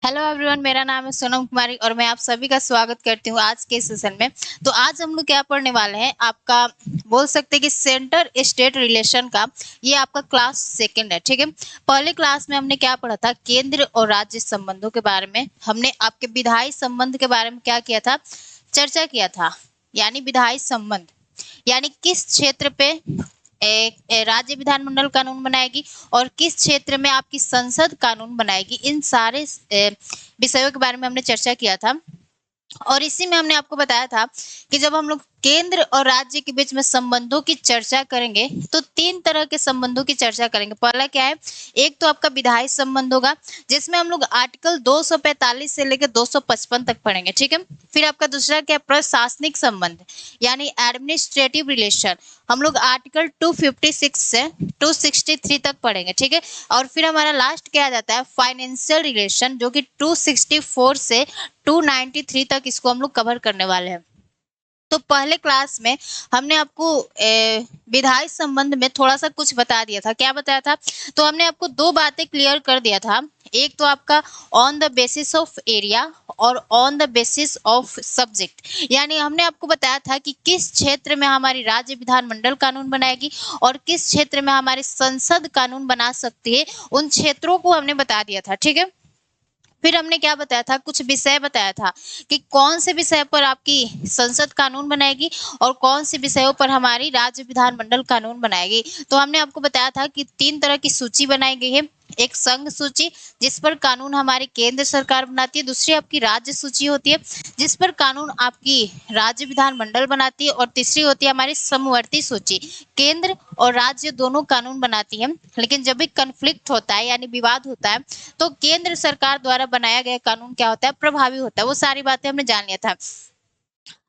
Hello everyone, मेरा नाम है सोनम कुमारी और मैं आप सभी का स्वागत करती हूँ आज के सेशन में। तो आज हम लोग क्या पढ़ने वाले हैं, आपका बोल सकते हैं कि सेंटर स्टेट रिलेशन का ये आपका क्लास सेकंड है। ठीक है, पहले क्लास में हमने क्या पढ़ा था, केंद्र और राज्य संबंधों के बारे में। हमने आपके विधायी संबंध के बारे में क्या किया था, चर्चा किया था। यानी विधायी संबंध यानी किस क्षेत्र पे राज्य विधानमंडल कानून बनाएगी और किस क्षेत्र में आपकी संसद कानून बनाएगी, इन सारे विषयों के बारे में हमने चर्चा किया था। और इसी में हमने आपको बताया था कि जब हम लोग केंद्र और राज्य के बीच में संबंधों की चर्चा करेंगे तो तीन तरह के संबंधों की चर्चा करेंगे। पहला क्या है, एक तो आपका विधायी संबंध होगा जिसमें हम लोग आर्टिकल 245 से लेकर 255 तक पढ़ेंगे। ठीक है, फिर आपका दूसरा क्या है, प्रशासनिक संबंध यानी एडमिनिस्ट्रेटिव रिलेशन, हम लोग आर्टिकल 256 से 263 तक पढ़ेंगे। ठीक है, और फिर हमारा लास्ट क्या आ जाता है, फाइनेंशियल रिलेशन, जो कि 264 से 293 तक इसको हम लोग कवर करने वाले हैं। तो पहले क्लास में हमने आपको विधायी संबंध में थोड़ा सा कुछ बता दिया था। क्या बताया था, तो हमने आपको दो बातें क्लियर कर दिया था। एक तो आपका on the basis of area और on the basis of subject, यानी हमने आपको बताया था कि किस क्षेत्र में हमारी राज्य विधानमंडल कानून बनाएगी और किस क्षेत्र में हमारी संसद कानून बना सकती है, उन क्षेत्रों को हमने बता दिया था। ठीक है, फिर हमने क्या बताया था, कुछ विषय बताया था कि कौन से विषय पर आपकी संसद कानून बनाएगी और कौन से विषयों पर हमारी राज्य विधानमंडल कानून बनाएगी। तो हमने आपको बताया था कि तीन तरह की सूची बनाई गई है। एक संघ सूची जिस पर कानून हमारी केंद्र सरकार बनाती है, दूसरी आपकी राज्य सूची होती है जिस पर कानून आपकी राज्य विधानमंडल बनाती है, और तीसरी होती है हमारी समवर्ती सूची, केंद्र और राज्य दोनों कानून बनाती है। लेकिन जब भी कन्फ्लिक्ट होता है यानी विवाद होता है तो केंद्र सरकार द्वारा बनाया गया कानून क्या होता है, प्रभावी होता है। वो सारी बातें हमने जान लिया था।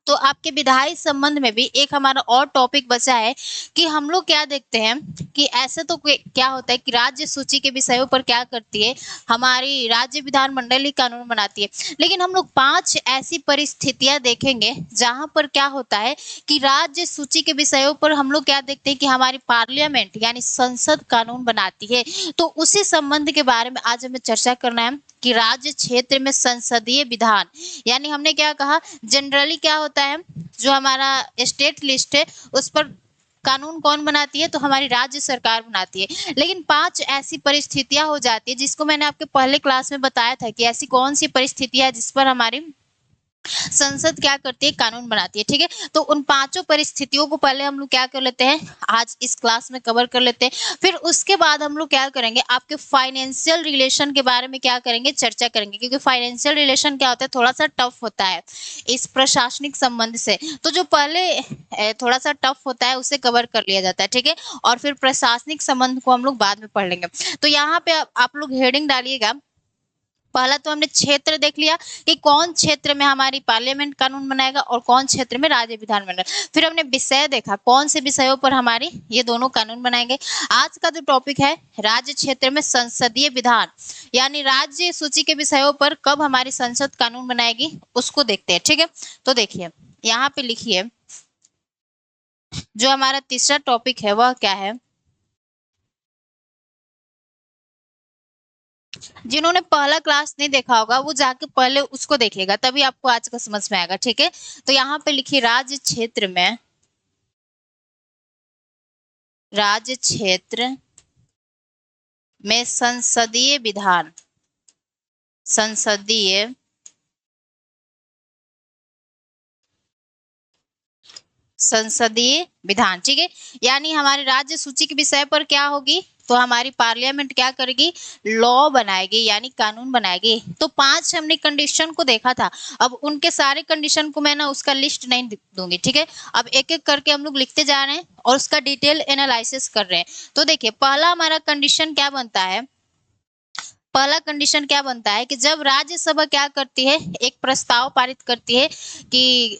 तो आपके विधायी संबंध में भी एक हमारा और टॉपिक बचा है कि हम लोग क्या देखते हैं कि ऐसे तो क्या होता है कि राज्य सूची के विषयों पर क्या करती है, हमारी राज्य विधानमंडल ही कानून बनाती है। लेकिन हम लोग 5 ऐसी परिस्थितियां देखेंगे जहां पर क्या होता है कि राज्य सूची के विषयों पर हम लोग क्या देखते हैं कि हमारी पार्लियामेंट यानी संसद कानून बनाती है। तो उसी संबंध के बारे में आज हमें चर्चा करना है कि राज्य क्षेत्र में संसदीय विधान, यानी हमने क्या कहा, जनरली क्या होता है, जो हमारा स्टेट लिस्ट है उस पर कानून कौन बनाती है, तो हमारी राज्य सरकार बनाती है। लेकिन 5 ऐसी परिस्थितियां हो जाती है जिसको मैंने आपके पहले क्लास में बताया था कि ऐसी कौन सी परिस्थितियां जिस पर हमारी संसद क्या करती है, कानून बनाती है। ठीक है, तो उन पांचों परिस्थितियों को पहले हम लोग क्या कर लेते हैं, आज इस क्लास में कवर कर लेते हैं। फिर उसके बाद हम लोग क्या करेंगे, आपके फाइनेंशियल रिलेशन के बारे में क्या करेंगे, चर्चा करेंगे, क्योंकि फाइनेंशियल रिलेशन क्या होता है, थोड़ा सा टफ होता है इस प्रशासनिक संबंध से। तो जो पहले थोड़ा सा टफ होता है उसे कवर कर लिया जाता है। ठीक है, और फिर प्रशासनिक संबंध को हम लोग बाद में पढ़ लेंगे। तो यहाँ पे आप लोग हेडिंग डालिएगा। पहला तो हमने क्षेत्र देख लिया कि कौन क्षेत्र में हमारी पार्लियामेंट कानून बनाएगा और कौन क्षेत्र में राज्य विधानमंडल। फिर हमने विषय देखा, कौन से विषयों पर हमारी ये दोनों कानून बनाएंगे। आज का जो टॉपिक है, राज्य क्षेत्र में संसदीय विधान, यानी राज्य सूची के विषयों पर कब हमारी संसद कानून बनाएगी उसको देखते हैं। ठीक है, तो देखिए यहाँ पे लिखिए, जो हमारा तीसरा टॉपिक है वह क्या है। जिन्होंने पहला क्लास नहीं देखा होगा वो जाके पहले उसको देखेगा, तभी आपको आज का समझ में आएगा। ठीक है, तो यहाँ पे लिखिए, राज्य क्षेत्र में संसदीय संसदीय विधान। ठीक है, यानी हमारे राज्य सूची के विषय पर क्या होगी, तो हमारी पार्लियामेंट क्या करेगी, लॉ बनाएगी यानी कानून बनाएगी। तो 5 हमने कंडीशन को देखा था। अब उनके सारे कंडीशन को मैं ना उसका लिस्ट नहीं दूंगी। ठीक है, अब एक एक करके हम लोग लिखते जा रहे हैं और उसका डिटेल एनालिसिस कर रहे हैं। तो देखिए पहला हमारा कंडीशन क्या बनता है, पहला कंडीशन क्या बनता है कि जब राज्यसभा क्या करती है, एक प्रस्ताव पारित करती है कि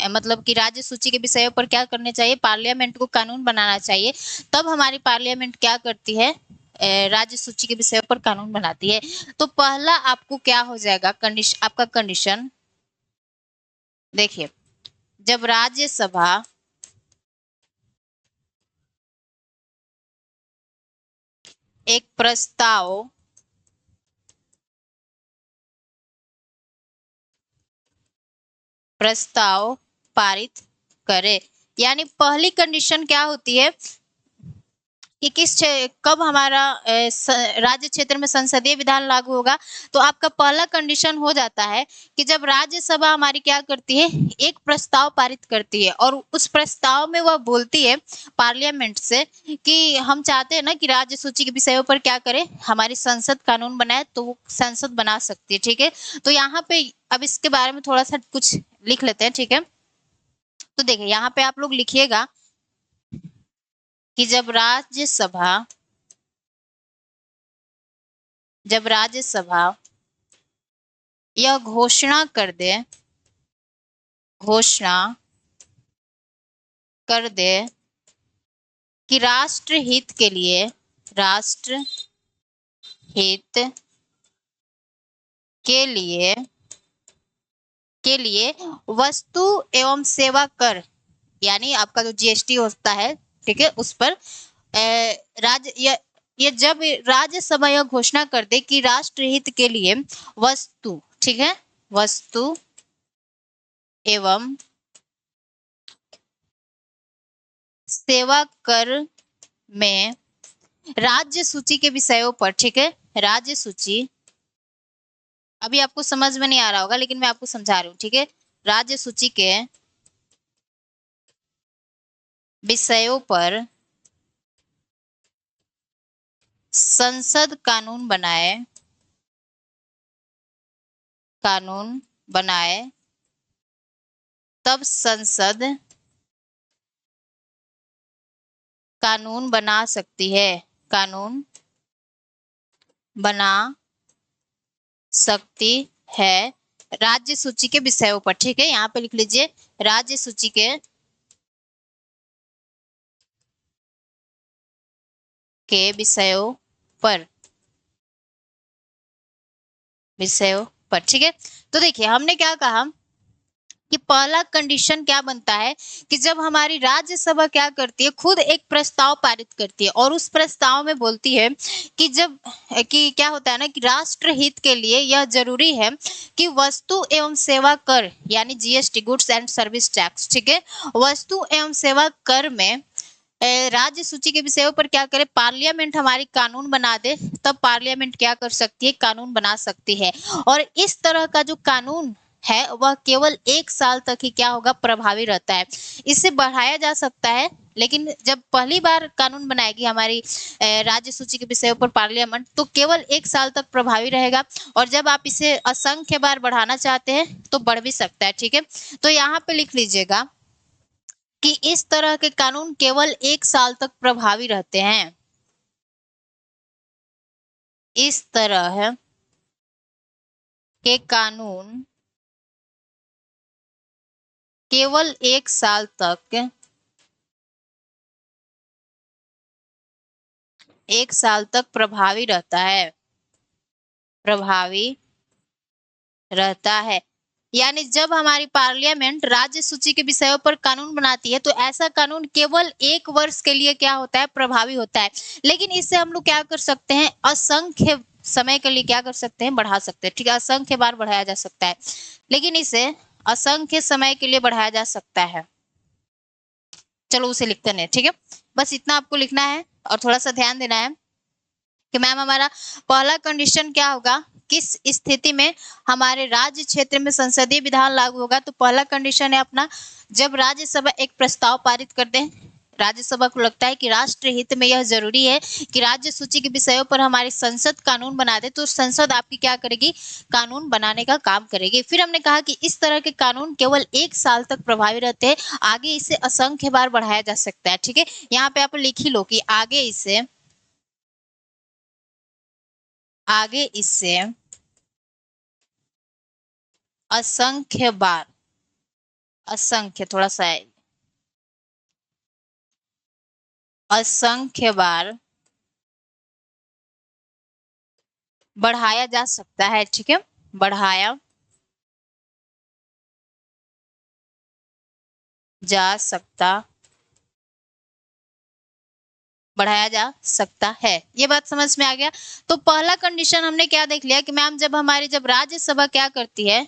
मतलब कि राज्य सूची के विषयों पर क्या करने चाहिए, पार्लियामेंट को कानून बनाना चाहिए, तब हमारी पार्लियामेंट क्या करती है, राज्य सूची के विषयों पर कानून बनाती है। तो पहला आपको क्या हो जाएगा, कंडीशन, आपका कंडीशन देखिए, जब राज्यसभा एक प्रस्ताव प्रस्ताव पारित करे। यानी पहली कंडीशन क्या होती है कि कब हमारा राज्य क्षेत्र में संसदीय विधान लागू होगा। तो आपका पहला कंडीशन हो जाता है कि जब राज्यसभा हमारी क्या करती है, एक प्रस्ताव पारित करती है और उस प्रस्ताव में वह बोलती है पार्लियामेंट से कि हम चाहते हैं ना कि राज्य सूची के विषयों पर क्या करें, हमारी संसद कानून बनाए, तो वो संसद बना सकती है। ठीक है, तो यहाँ पे अब इसके बारे में थोड़ा सा कुछ लिख लेते हैं। ठीक है, तो देखिए यहाँ पे आप लोग लिखिएगा कि जब राज्यसभा यह घोषणा कर दे कि राष्ट्रहित के लिए वस्तु एवं सेवा कर, यानी आपका जो जीएसटी होता है, ठीक है, उस पर ये जब राज्यसभा यह घोषणा कर दे कि राष्ट्रहित के लिए वस्तु, ठीक है, वस्तु एवं सेवा कर में राज्य सूची के विषयों पर, ठीक है, राज्य सूची, अभी आपको समझ में नहीं आ रहा होगा लेकिन मैं आपको समझा रही हूँ। ठीक है, राज्य सूची के विषयों पर संसद कानून बनाए तब संसद कानून बना सकती है राज्य सूची के विषयों पर। ठीक है, यहाँ पे लिख लीजिए राज्य सूची के विषयों पर। ठीक है, तो देखिए हमने क्या कहा कि पहला कंडीशन क्या बनता है कि जब हमारी राज्यसभा क्या करती है, खुद एक प्रस्ताव पारित करती है और उस प्रस्ताव में बोलती है कि क्या होता है ना कि राष्ट्रहित के लिए यह जरूरी है कि वस्तु एवं सेवा कर, यानी GST, goods and service tax, ठीक है, वस्तु एवं सेवा कर में राज्य सूची के विषयों पर क्या करे, पार्लियामेंट हमारी कानून बना दे, तब पार्लियामेंट क्या कर सकती है, कानून बना सकती है। और इस तरह का जो कानून है वह केवल 1 साल तक ही क्या होगा, प्रभावी रहता है। इसे बढ़ाया जा सकता है, लेकिन जब पहली बार कानून बनाएगी हमारी राज्य सूची के विषयों पर पार्लियामेंट, तो केवल 1 साल तक प्रभावी रहेगा। और जब आप इसे असंख्य बार बढ़ाना चाहते हैं तो बढ़ भी सकता है। ठीक है, तो यहाँ पे लिख लीजिएगा कि इस तरह के कानून केवल 1 साल तक प्रभावी रहते हैं। इस तरह के कानून केवल 1 साल तक प्रभावी रहता है। यानी जब हमारी पार्लियामेंट राज्य सूची के विषयों पर कानून बनाती है तो ऐसा कानून केवल 1 वर्ष के लिए क्या होता है, प्रभावी होता है। लेकिन इससे हम लोग क्या कर सकते हैं, असंख्य समय के लिए क्या कर सकते हैं, बढ़ा सकते हैं। ठीक है, असंख्य बार बढ़ाया जा सकता है, लेकिन इसे असंख्य समय के लिए बढ़ाया जा सकता है। चलो उसे लिखते नहीं। ठीक है, बस इतना आपको लिखना है और थोड़ा सा ध्यान देना है कि मैम हमारा पहला कंडीशन क्या होगा, किस स्थिति में हमारे राज्य क्षेत्र में संसदीय विधान लागू होगा। तो पहला कंडीशन है अपना, जब राज्यसभा एक प्रस्ताव पारित कर दे, राज्यसभा को लगता है कि राष्ट्र हित में यह जरूरी है कि राज्य सूची के विषयों पर हमारी संसद कानून बना दे, तो संसद आपकी क्या करेगी, कानून बनाने का काम करेगी। फिर हमने कहा कि इस तरह के कानून केवल 1 साल तक प्रभावी रहते हैं, आगे इसे असंख्य बार बढ़ाया जा सकता है। ठीक है, यहाँ पे आप लिख ही लो कि आगे इसे असंख्य बार, असंख्य थोड़ा सा है, असंख्य बार बढ़ाया जा सकता है। ठीक है, बढ़ाया जा सकता है। ये बात समझ में आ गया। तो पहला कंडीशन हमने क्या देख लिया कि मैम जब राज्यसभा क्या करती है,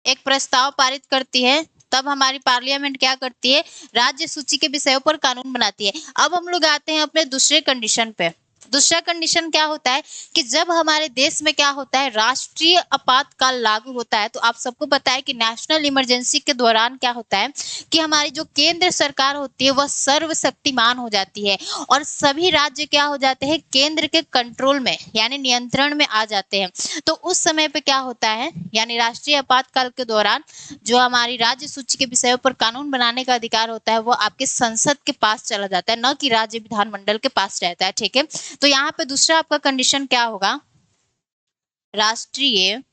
एक प्रस्ताव पारित करती है, तब हमारी पार्लियामेंट क्या करती है, राज्य सूची के विषयों पर कानून बनाती है। अब हम लोग आते हैं अपने दूसरे कंडीशन पे। दूसरा कंडीशन क्या होता है कि जब हमारे देश में क्या होता है, राष्ट्रीय आपातकाल लागू होता है। तो आप सबको पता है कि नेशनल इमरजेंसी के दौरान क्या होता है कि हमारी जो केंद्र सरकार होती है वह सर्वशक्तिमान हो जाती है और सभी राज्य क्या हो जाते हैं, केंद्र के कंट्रोल में यानी नियंत्रण में आ जाते हैं। तो उस समय पे क्या होता है, यानी राष्ट्रीय आपातकाल के दौरान जो हमारी राज्य सूची के विषयों पर कानून बनाने का अधिकार होता है वो आपके संसद के पास चला जाता है, न कि राज्य विधानमंडल के पास रहता है। ठीक है, तो यहाँ पे दूसरा आपका कंडीशन क्या होगा, राष्ट्रीय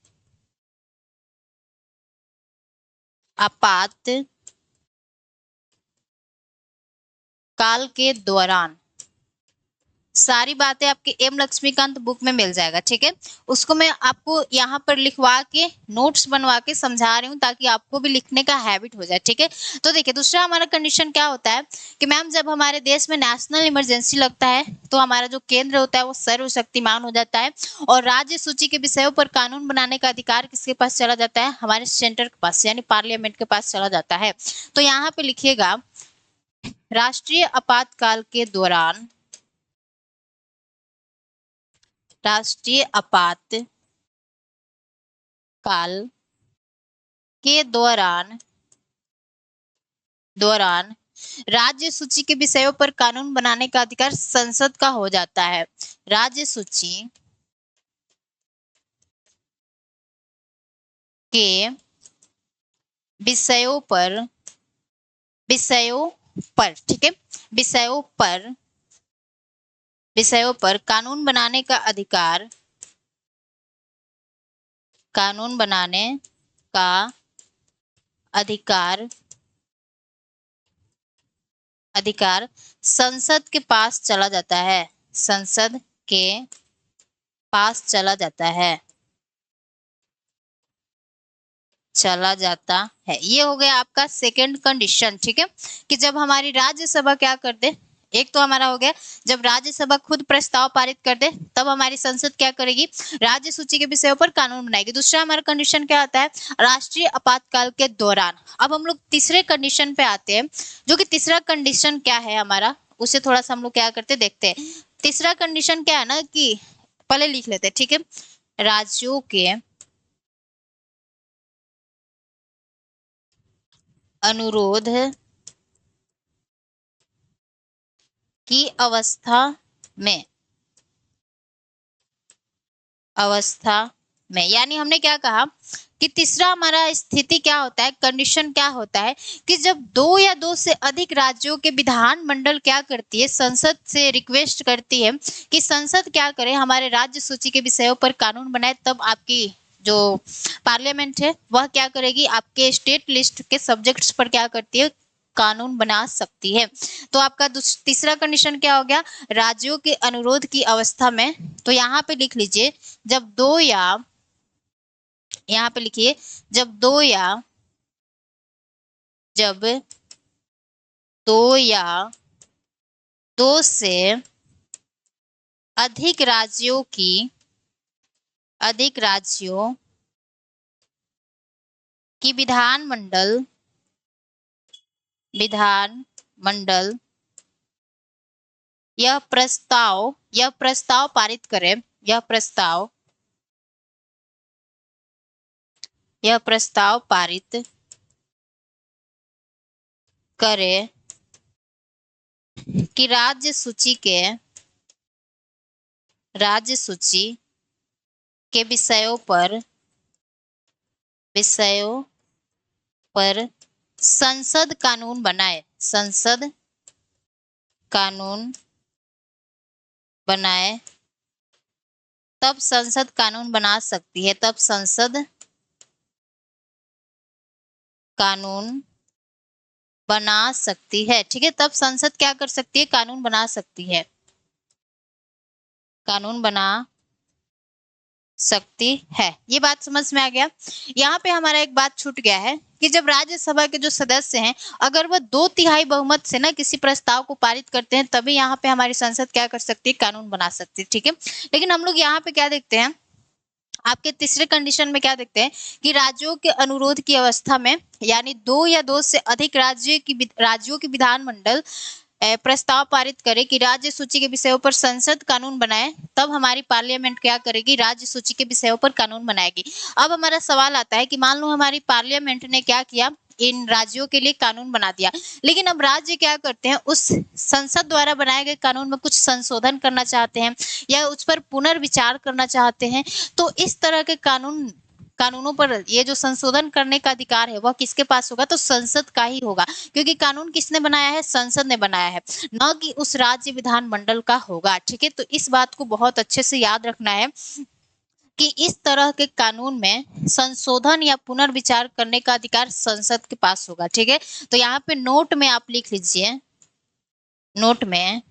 आपात काल के दौरान। सारी बातें आपके एम लक्ष्मीकांत बुक में मिल जाएगा। ठीक है, उसको मैं आपको यहाँ पर लिखवा के नोट्स बनवा के समझा रही हूँ ताकि आपको भी लिखने का हैबिट हो जाए। ठीक है, तो देखिए दूसरा हमारा कंडीशन क्या होता है कि मैम जब हमारे देश में नेशनल इमरजेंसी लगता है तो हमारा जो केंद्र होता है वो सर्वशक्तिमान हो जाता है और राज्य सूची के विषयों पर कानून बनाने का अधिकार किसके पास चला जाता है, हमारे सेंटर के पास यानी पार्लियामेंट के पास चला जाता है। तो यहाँ पे लिखिएगा, राष्ट्रीय आपातकाल के दौरान, राष्ट्रीय आपात काल के दौरान राज्य सूची के विषयों पर कानून बनाने का अधिकार संसद का हो जाता है। राज्य सूची के विषयों पर ठीक है, विषयों पर कानून बनाने का अधिकार, कानून बनाने का अधिकार संसद के पास चला जाता है, संसद के पास चला जाता है। ये हो गया आपका सेकंड कंडीशन। ठीक है, कि जब हमारी राज्यसभा क्या कर दे, एक तो हमारा हो गया जब राज्यसभा खुद प्रस्ताव पारित कर दे तब हमारी संसद क्या करेगी, राज्य सूची के विषयों पर कानून बनाएगी। दूसरा हमारा कंडीशन क्या आता है, राष्ट्रीय आपातकाल के दौरान। अब हम लोग तीसरे कंडीशन पे आते हैं, जो कि तीसरा कंडीशन क्या है हमारा, उसे थोड़ा सा हम लोग क्या करते देखते हैं। तीसरा कंडीशन क्या है ना, कि पहले लिख लेते हैं। ठीक है, राज्यों के अनुरोध की अवस्था में यानी हमने क्या कहा कि तीसरा हमारा स्थिति क्या होता है, कंडीशन क्या होता है कि जब दो या दो से अधिक राज्यों के विधानमंडल क्या करती है, संसद से रिक्वेस्ट करती है कि संसद क्या करे, हमारे राज्य सूची के विषयों पर कानून बनाए, तब आपकी जो पार्लियामेंट है वह क्या करेगी, आपके स्टेट लिस्ट के सब्जेक्ट्स पर क्या करती है, कानून बना सकती है। तो आपका तीसरा कंडीशन क्या हो गया, राज्यों के अनुरोध की अवस्था में। तो यहाँ पे लिख लीजिए, जब दो या, यहाँ पे लिखिए, जब दो से अधिक राज्यों की विधानमंडल यह प्रस्ताव पारित करे, यह प्रस्ताव पारित करे कि राज्य सूची के विषयों पर संसद कानून बनाए, तब संसद कानून बना सकती है, तब संसद कानून बना सकती है। ठीक है, तब संसद क्या कर सकती है, कानून बना सकती है, कानून बना सकती है। ये बात समझ में आ गया। यहाँ पे हमारा एक बात छूट गया है कि जब राज्यसभा के जो सदस्य हैं अगर वह 2/3 बहुमत से ना किसी प्रस्ताव को पारित करते हैं तभी यहाँ पे हमारी संसद क्या कर सकती है, कानून बना सकती है। ठीक है, लेकिन हम लोग यहाँ पे क्या देखते हैं, आपके तीसरे कंडीशन में क्या देखते हैं कि राज्यों के अनुरोध की अवस्था में, यानी दो या दो से अधिक राज्यों की विधानमंडल प्रस्ताव पारित करे कि राज्य सूची के विषयों पर संसद कानून बनाए, तब हमारी पार्लियामेंट क्या करेगी, राज्य सूची के विषयों पर कानून बनाएगी। अब हमारा सवाल आता है कि मान लो हमारी पार्लियामेंट ने क्या किया, इन राज्यों के लिए कानून बना दिया, लेकिन अब राज्य क्या करते हैं, उस संसद द्वारा बनाए गए कानून में कुछ संशोधन करना चाहते हैं या उस पर पुनर्विचार करना चाहते हैं। तो इस तरह के कानूनों पर ये जो संशोधन करने का अधिकार है वह किसके पास होगा, तो संसद का ही होगा, क्योंकि कानून किसने बनाया है, संसद ने बनाया है, न कि उस राज्य विधानमंडल का होगा। ठीक है, तो इस बात को बहुत अच्छे से याद रखना है कि इस तरह के कानून में संशोधन या पुनर्विचार करने का अधिकार संसद के पास होगा। ठीक है, तो यहाँ पे नोट में आप लिख लीजिए, नोट में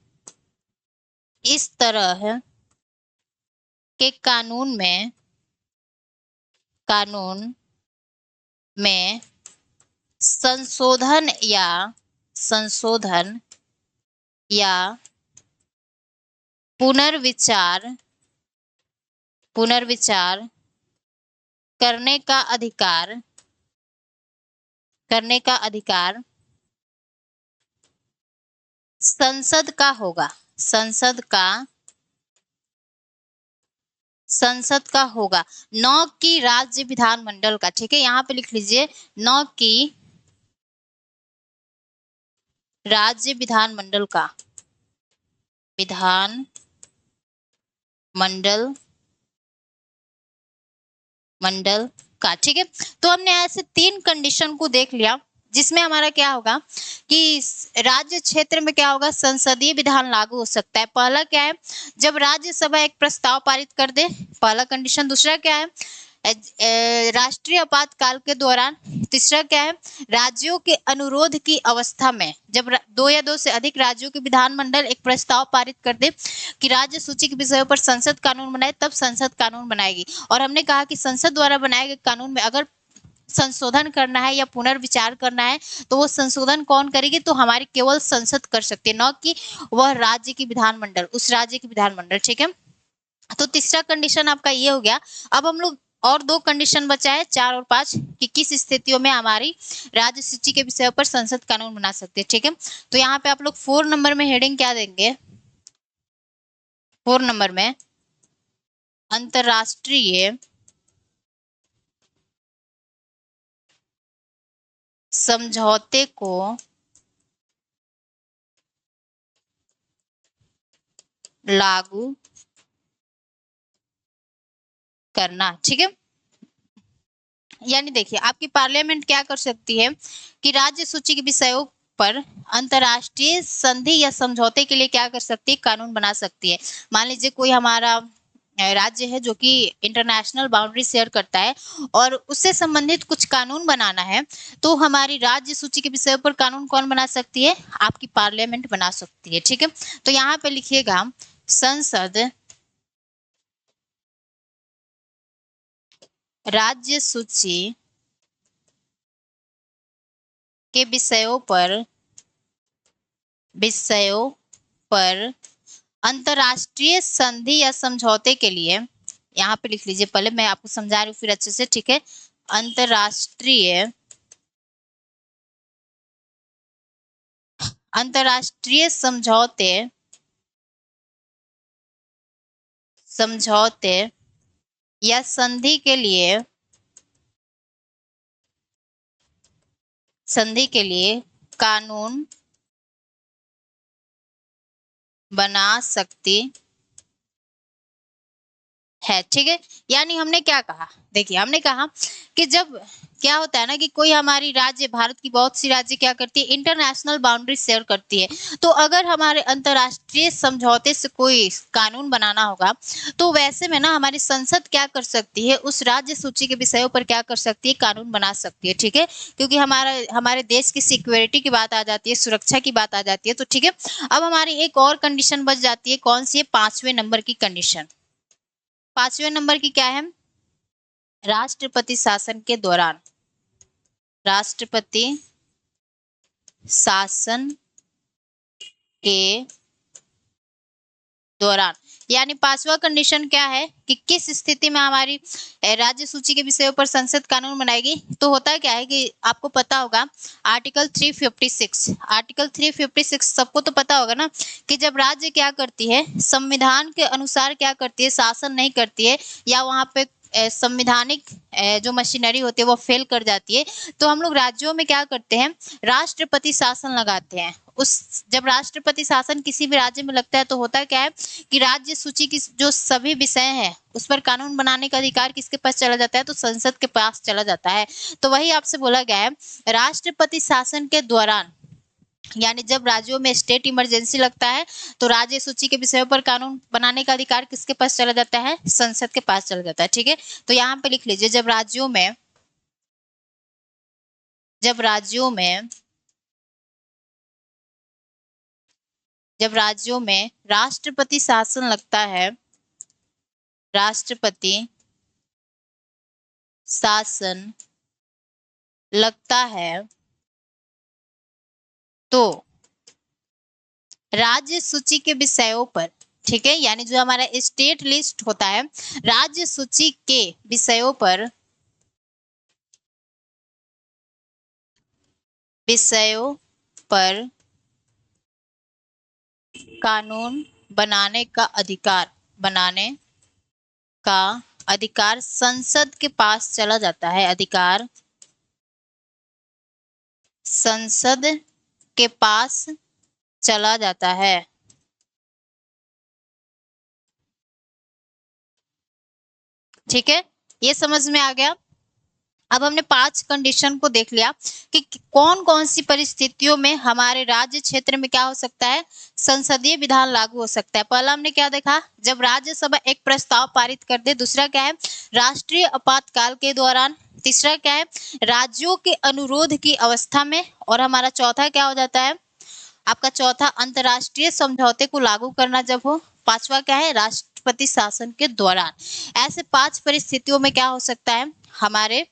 इस तरह के कानून में संशोधन या पुनर्विचार करने का अधिकार संसद का होगा, संसद का होगा, न कि राज्य विधानमंडल का। ठीक है, यहाँ पे लिख लीजिए, न कि राज्य विधानमंडल का, मंडल का। ठीक है, तो हमने ऐसे 3 कंडीशन को देख लिया जिसमें हमारा क्या होगा कि राज्य क्षेत्र में क्या होगा, संसदीय विधान लागू हो सकता है। पहला क्या है, जब राज्यसभा एक प्रस्ताव पारित कर दे, पहला कंडीशन। दूसरा क्या है, राष्ट्रीय आपातकाल के दौरान। तीसरा क्या है, राज्यों के अनुरोध की अवस्था में, जब दो या दो से अधिक राज्यों के विधानमंडल एक प्रस्ताव पारित कर दे कि राज्य सूची के विषयों पर संसद कानून बनाए, तब संसद कानून बनाएगी। और हमने कहा कि संसद द्वारा बनाए गए कानून में अगर संशोधन करना है या पुनर्विचार करना है तो वो संशोधन कौन करेगी, तो हमारी केवल संसद कर सकती है, न कि वह राज्य की विधानमंडल, उस राज्य की विधानमंडल। ठीक है, तो तीसरा कंडीशन आपका ये हो गया। अब हम लोग और 2 कंडीशन बचा है, 4 और 5, कि किस स्थितियों में हमारी राज्य सूची के विषय पर संसद कानून बना सकते हैं। ठीक है, तो यहाँ पे आप लोग 4 नंबर में हेडिंग क्या देंगे, 4 नंबर में अंतरराष्ट्रीय समझौते को लागू करना। ठीक है, यानी देखिए आपकी पार्लियामेंट क्या कर सकती है कि राज्य सूची के विषयों पर अंतरराष्ट्रीय संधि या समझौते के लिए क्या कर सकती है, कानून बना सकती है। मान लीजिए कोई हमारा राज्य है जो कि इंटरनेशनल बाउंड्री शेयर करता है और उससे संबंधित कुछ कानून बनाना है, तो हमारी राज्य सूची के विषयों पर कानून कौन बना सकती है, आपकी पार्लियामेंट बना सकती है। ठीक है, तो यहाँ पे लिखिएगा, संसद राज्य सूची के विषयों पर अंतरराष्ट्रीय संधि या समझौते के लिए, यहाँ पे लिख लीजिए, पहले मैं आपको समझा रही हूँ फिर अच्छे से। ठीक है, अंतरराष्ट्रीय समझौते या संधि के लिए कानून बना सकती है। ठीक है, यानी हमने क्या कहा, देखिए हमने कहा कि जब क्या होता है ना कि कोई हमारी राज्य, भारत की बहुत सी राज्य क्या करती है, इंटरनेशनल बाउंड्री शेयर करती है, तो अगर हमारे अंतरराष्ट्रीय समझौते से कोई कानून बनाना होगा तो वैसे में ना हमारी संसद क्या कर सकती है, उस राज्य सूची के विषयों पर क्या कर सकती है, कानून बना सकती है। ठीक है, क्योंकि हमारे देश की सिक्योरिटी की बात आ जाती है, सुरक्षा की बात आ जाती है। तो ठीक है, अब हमारी एक और कंडीशन बच जाती है, कौन सी है, 5वें नंबर की कंडीशन। 5वें नंबर की क्या है, राष्ट्रपति शासन के दौरान, राष्ट्रपति शासन के दौरान, यानी पांचवा कंडीशन क्या है कि किस स्थिति में हमारी राज्य सूची के विषयों पर संसद कानून बनाएगी। तो होता क्या है कि आपको पता होगा आर्टिकल 356, आर्टिकल 356 सबको तो पता होगा ना कि जब राज्य क्या करती है, संविधान के अनुसार क्या करती है, शासन नहीं करती है, या वहां पे संविधानिक जो मशीनरी होती है वो फेल कर जाती है, तो हम लोग राज्यों में क्या करते हैं, राष्ट्रपति शासन लगाते हैं। उस जब राष्ट्रपति शासन किसी भी राज्य में लगता है तो होता क्या है कि राज्य सूची की जो सभी विषय हैं उस पर कानून बनाने का अधिकार किसके पास चला जाता है, तो संसद के पास चला जाता है। तो वही आपसे बोला गया है राष्ट्रपति शासन के दौरान, यानी जब राज्यों में स्टेट इमरजेंसी लगता है तो राज्य सूची के विषयों पर कानून बनाने का अधिकार किसके पास चला जाता है, संसद के पास चला जाता है। ठीक है, तो यहाँ पे लिख लीजिए जब राज्यों में राष्ट्रपति शासन लगता है, राष्ट्रपति शासन लगता है, तो राज्य सूची के विषयों पर, ठीक है, यानी जो हमारा स्टेट लिस्ट होता है, राज्य सूची के विषयों पर कानून बनाने का अधिकार संसद के पास चला जाता है, अधिकार संसद के पास चला जाता है। ठीक है, ये समझ में आ गया। अब हमने 5 कंडीशन को देख लिया कि कौन कौन सी परिस्थितियों में हमारे राज्य क्षेत्र में क्या हो सकता है, संसदीय विधान लागू हो सकता है। पहला हमने क्या देखा, जब राज्यसभा एक प्रस्ताव पारित कर दे। दूसरा क्या है, राष्ट्रीय आपातकाल के दौरान। तीसरा क्या है, राज्यों के अनुरोध की अवस्था में। और हमारा चौथा क्या हो जाता है, आपका चौथा अंतरराष्ट्रीय समझौते को लागू करना जब हो। पांचवा क्या है, राष्ट्रपति शासन के दौरान। ऐसे 5 परिस्थितियों में क्या हो सकता है, हमारे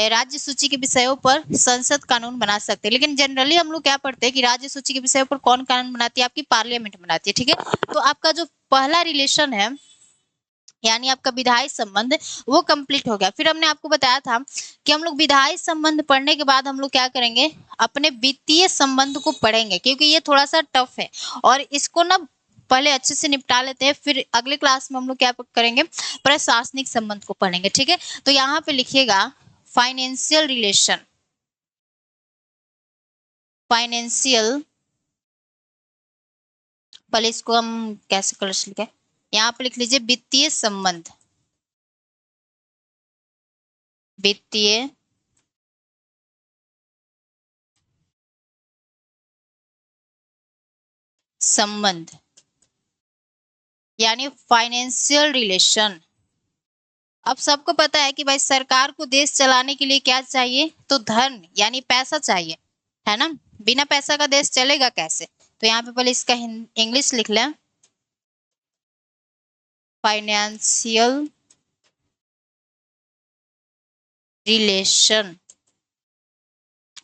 राज्य सूची के विषयों पर संसद कानून बना सकते हैं। लेकिन जनरली हम लोग क्या पढ़ते हैं कि राज्य सूची के विषयों पर कौन कानून बनाती है, आपकी पार्लियामेंट बनाती है। ठीक है, तो आपका जो पहला रिलेशन है यानी आपका विधायी संबंध वो कंप्लीट हो गया। फिर हमने आपको बताया था कि हम लोग विधायी संबंध पढ़ने के बाद हम लोग क्या करेंगे, अपने वित्तीय संबंध को पढ़ेंगे, क्योंकि ये थोड़ा सा टफ है और इसको ना पहले अच्छे से निपटा लेते हैं, फिर अगले क्लास में हम लोग क्या करेंगे, प्रशासनिक संबंध को पढ़ेंगे। ठीक है, तो यहाँ पे लिखिएगा फाइनेंशियल रिलेशन, पहले इसको हम कैसे कर लिखे, यहाँ पे लिख लीजिए वित्तीय संबंध, वित्तीय संबंध यानी फाइनेंशियल रिलेशन। अब सबको पता है कि भाई सरकार को देश चलाने के लिए क्या चाहिए, तो धन यानी पैसा चाहिए, है ना। बिना पैसा का देश चलेगा कैसे, तो यहाँ पे पहले इसका इंग्लिश लिख लें, फाइनेंशियल रिलेशन।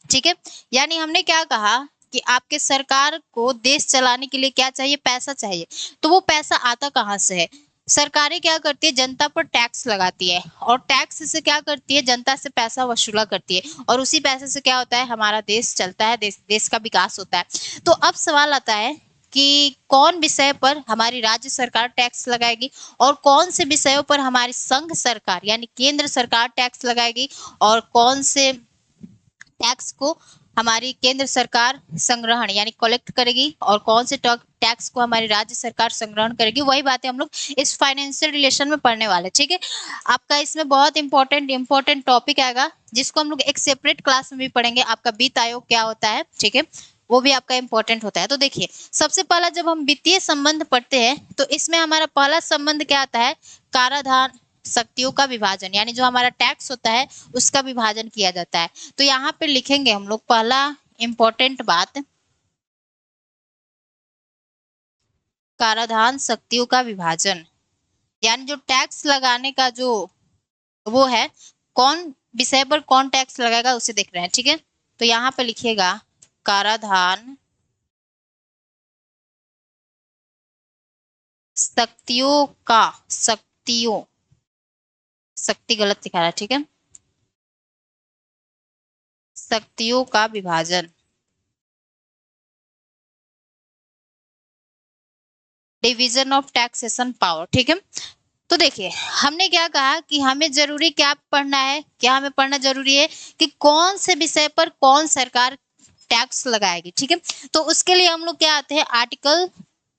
ठीक है, यानी हमने क्या कहा कि आपके सरकार को देश चलाने के लिए क्या चाहिए, पैसा चाहिए। तो वो पैसा आता कहाँ से है, सरकारें क्या करती है, जनता पर टैक्स लगाती है और टैक्स से क्या करती है, जनता से पैसा वसूला करती है और उसी पैसे से क्या होता है, हमारा देश चलता है, देश का विकास होता है। तो अब सवाल आता है कि कौन विषय पर हमारी राज्य सरकार टैक्स लगाएगी और कौन से विषयों पर हमारी संघ सरकार यानी केंद्र सरकार टैक्स लगाएगी और कौन से टैक्स को हमारी केंद्र सरकार संग्रहण यानी कलेक्ट करेगी और कौन से टैक्स को हमारी राज्य सरकार संग्रहण करेगी। वही बातें हम लोग इस फाइनेंशियल रिलेशन में पढ़ने वाले। ठीक है, आपका इसमें बहुत इंपॉर्टेंट टॉपिक आएगा जिसको हम लोग एक सेपरेट क्लास में भी पढ़ेंगे, आपका वित्त आयोग क्या होता है। ठीक है, वो भी आपका इंपॉर्टेंट होता है। तो देखिए सबसे पहला जब हम वित्तीय संबंध पढ़ते हैं तो इसमें हमारा पहला संबंध क्या आता है, कराधान शक्तियों का विभाजन, यानी जो हमारा टैक्स होता है उसका विभाजन किया जाता है। तो यहाँ पे लिखेंगे हम लोग पहला इंपॉर्टेंट बात, कराधान शक्तियों का विभाजन, यानी जो टैक्स लगाने का जो वो है, कौन विषय पर कौन टैक्स लगाएगा उसे देख रहे हैं। ठीक है, तो यहाँ पे लिखिएगा कराधान शक्तियों का, शक्तियों, शक्ति गलत लिखा है, ठीक है, शक्तियों का विभाजन, डिवीजन ऑफ टैक्सेशन पावर, ठीक है। तो देखिए हमने क्या कहा कि हमें जरूरी क्या पढ़ना है, क्या हमें पढ़ना जरूरी है कि कौन से विषय पर कौन सरकार टैक्स लगाएगी, ठीक है। तो उसके लिए हम लोग क्या आते हैं, आर्टिकल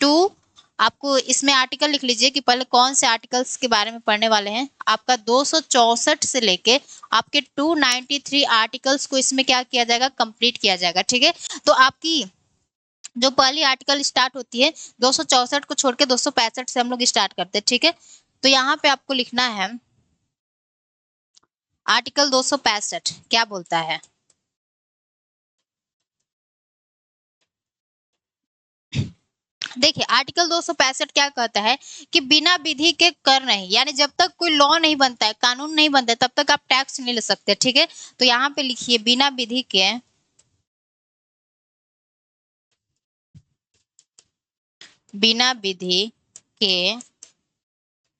2, आपको इसमें आर्टिकल लिख लीजिए कि पहले कौन से आर्टिकल्स के बारे में पढ़ने वाले हैं। आपका 264 से लेके आपके 293 आर्टिकल्स को इसमें क्या किया जाएगा, कंप्लीट किया जाएगा, ठीक है। तो आपकी जो पहली आर्टिकल स्टार्ट होती है 264 को छोड़ के 265 से हम लोग स्टार्ट करते हैं, ठीक है। तो यहाँ पे आपको लिखना है आर्टिकल 265 क्या बोलता है। देखिए आर्टिकल 265 क्या कहता है कि बिना विधि के कर नहीं, यानी जब तक कोई लॉ नहीं बनता है, कानून नहीं बनता है, तब तक आप टैक्स नहीं ले सकते, ठीक है। तो यहाँ पे लिखिए बिना विधि के, बिना विधि के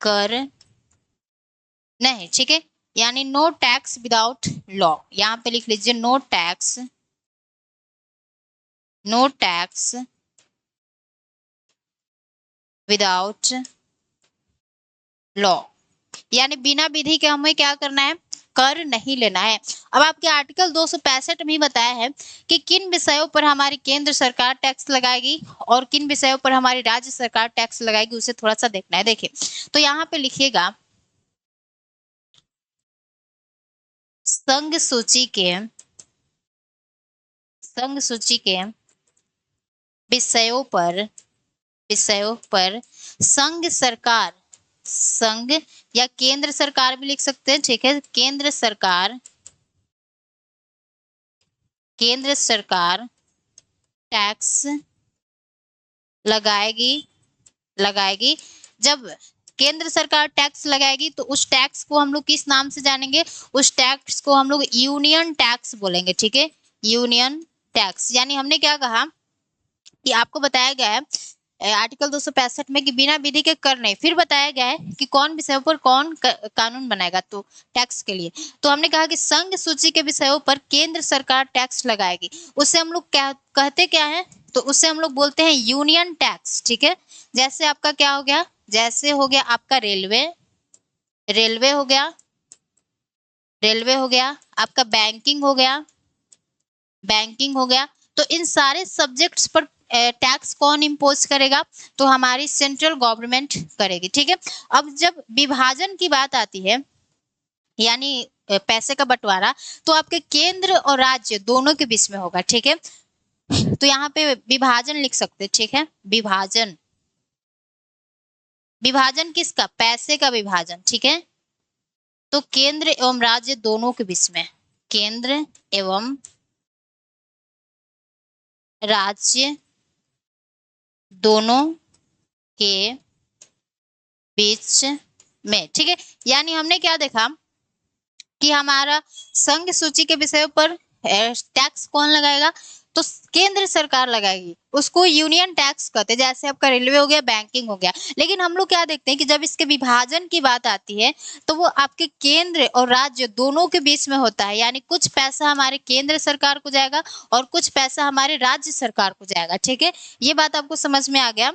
कर नहीं, ठीक है, यानी नो टैक्स विदाउट लॉ। यहाँ पे लिख लीजिए no tax, no tax without law, यानी बिना विधि के हमें क्या करना है, कर नहीं लेना है। अब आपके आर्टिकल 265 में बताया है कि किन विषयों पर हमारी केंद्र सरकार टैक्स लगाएगी और किन विषयों पर हमारी राज्य सरकार टैक्स लगाएगी, उसे थोड़ा सा देखना है। देखिए तो यहाँ पे लिखिएगा संघ सूची के, संघ सूची के विषयों पर, विषयों पर संघ सरकार, संघ या केंद्र सरकार भी लिख सकते हैं, ठीक है, केंद्र सरकार, केंद्र सरकार टैक्स लगाएगी, लगाएगी। जब केंद्र सरकार टैक्स लगाएगी तो उस टैक्स को हम लोग किस नाम से जानेंगे, उस टैक्स को हम लोग यूनियन टैक्स बोलेंगे, ठीक है, यूनियन टैक्स। यानी हमने क्या कहा कि आपको बताया गया है आर्टिकल 265 में कि बिना विधि के कर नहीं, फिर बताया गया है कि कौन विषयों पर कौन कानून बनाएगा तो टैक्स के लिए। तो हमने कहा कि संघ सूची के विषयों पर केंद्र सरकार टैक्स लगाएगी, उससे हम लोग क्या कहते क्या है, तो उससे हम लोग बोलते हैं यूनियन टैक्स, ठीक है। जैसे आपका क्या हो गया, जैसे हो गया आपका रेलवे, रेलवे हो गया, रेलवे हो गया, आपका बैंकिंग हो गया, बैंकिंग हो गया। तो इन सारे सब्जेक्ट्स पर टैक्स कौन इम्पोज करेगा, तो हमारी सेंट्रल गवर्नमेंट करेगी, ठीक है। अब जब विभाजन की बात आती है, यानी पैसे का बंटवारा, तो आपके केंद्र और राज्य दोनों के बीच में होगा, ठीक है। तो यहाँ पे विभाजन लिख सकते हैं, ठीक है, विभाजन, विभाजन किसका, पैसे का विभाजन, ठीक है। तो केंद्र एवं राज्य दोनों के बीच में, केंद्र एवं राज्य दोनों के बीच में, ठीक है। यानी हमने क्या देखा कि हमारा संघ सूची के विषयों पर टैक्स कौन लगाएगा, तो केंद्र सरकार लगाएगी, उसको यूनियन टैक्स कहते हैं, जैसे आपका रेलवे हो गया, बैंकिंग हो गया। लेकिन हम लोग क्या देखते हैं कि जब इसके विभाजन की बात आती है तो वो आपके केंद्र और राज्य दोनों के बीच में होता है, यानी कुछ पैसा हमारे केंद्र सरकार को जाएगा और कुछ पैसा हमारे राज्य सरकार को जाएगा, ठीक है। ये बात आपको समझ में आ गया।